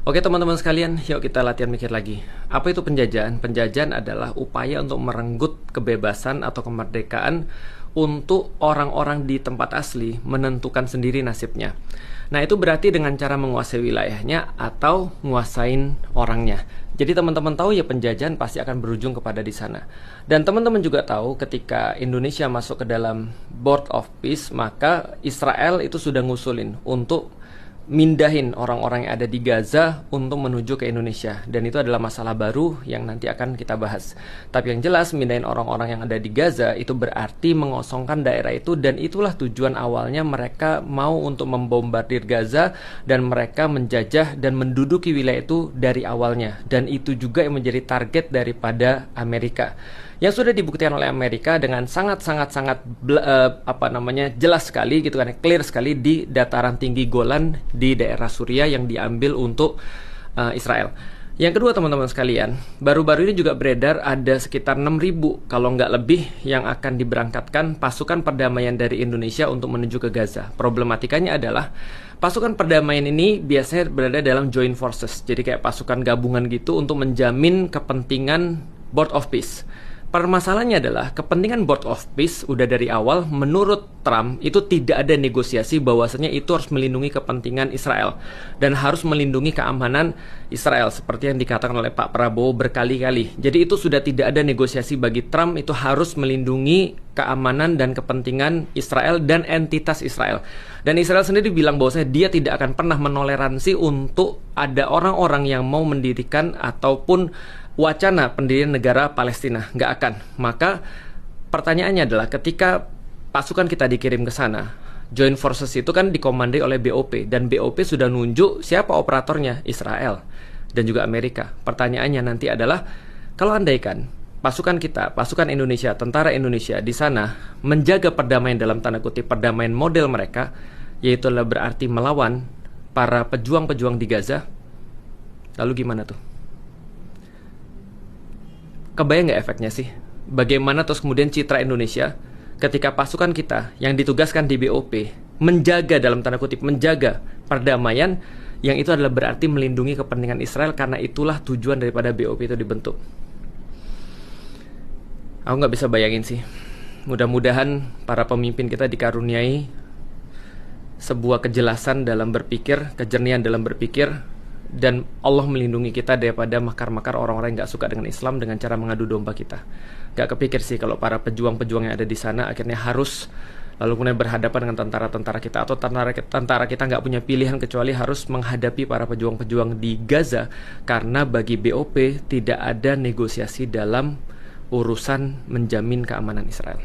Oke teman-teman sekalian, yuk kita latihan mikir lagi. Apa itu penjajahan? Penjajahan adalah upaya untuk merenggut kebebasan atau kemerdekaan untuk orang-orang di tempat asli menentukan sendiri nasibnya. Nah, itu berarti dengan cara menguasai wilayahnya atau nguasain orangnya. Jadi teman-teman tahu ya, penjajahan pasti akan berujung kepada di sana. Dan teman-teman juga tahu ketika Indonesia masuk ke dalam Board of Peace, maka Israel itu sudah ngusulin untuk mindahin orang-orang yang ada di Gaza untuk menuju ke Indonesia, dan itu adalah masalah baru yang nanti akan kita bahas. Tapi yang jelas, mindahin orang-orang yang ada di Gaza itu berarti mengosongkan daerah itu, dan itulah tujuan awalnya mereka mau untuk membombardir Gaza dan mereka menjajah dan menduduki wilayah itu dari awalnya, dan itu juga yang menjadi target daripada Amerika. Yang sudah dibuktikan oleh Amerika dengan sangat jelas sekali gitu kan, clear sekali di dataran tinggi Golan di daerah Suriah yang diambil untuk Israel. Yang kedua teman-teman sekalian, baru-baru ini juga beredar ada sekitar 6.000 kalau nggak lebih yang akan diberangkatkan pasukan perdamaian dari Indonesia untuk menuju ke Gaza. Problematikanya adalah pasukan perdamaian ini biasanya berada dalam joint forces, jadi kayak pasukan gabungan gitu untuk menjamin kepentingan Board of Peace. Permasalahannya adalah kepentingan Board of Peace udah dari awal menurut Trump itu tidak ada negosiasi bahwasanya itu harus melindungi kepentingan Israel dan harus melindungi keamanan Israel seperti yang dikatakan oleh Pak Prabowo berkali-kali. Jadi itu sudah tidak ada negosiasi bagi Trump, itu harus melindungi keamanan dan kepentingan Israel dan entitas Israel. Dan Israel sendiri bilang bahwasanya dia tidak akan pernah menoleransi untuk ada orang-orang yang mau mendirikan ataupun wacana pendirian negara Palestina, nggak akan. Maka pertanyaannya adalah ketika pasukan kita dikirim ke sana, Joint Forces itu kan dikomandai oleh BOP, dan BOP sudah nunjuk siapa operatornya, Israel dan juga Amerika. Pertanyaannya nanti adalah, kalau andaikan pasukan kita, pasukan Indonesia, tentara Indonesia di sana menjaga perdamaian dalam tanda kutip perdamaian model mereka, yaitu adalah berarti melawan para pejuang-pejuang di Gaza, lalu gimana tuh? Kebayang nggak efeknya sih? Bagaimana terus kemudian citra Indonesia ketika pasukan kita yang ditugaskan di BOP menjaga, dalam tanda kutip, menjaga perdamaian yang itu adalah berarti melindungi kepentingan Israel, karena itulah tujuan daripada BOP itu dibentuk. Aku nggak bisa bayangin sih. Mudah-mudahan para pemimpin kita dikaruniai sebuah kejelasan dalam berpikir, kejernihan dalam berpikir, dan Allah melindungi kita daripada makar-makar orang-orang yang gak suka dengan Islam dengan cara mengadu domba kita. Gak kepikir sih kalau para pejuang-pejuang yang ada di sana akhirnya harus lalu kemudian berhadapan dengan tentara-tentara kita, atau tentara kita gak punya pilihan kecuali harus menghadapi para pejuang-pejuang di Gaza, karena bagi BOP tidak ada negosiasi dalam urusan menjamin keamanan Israel.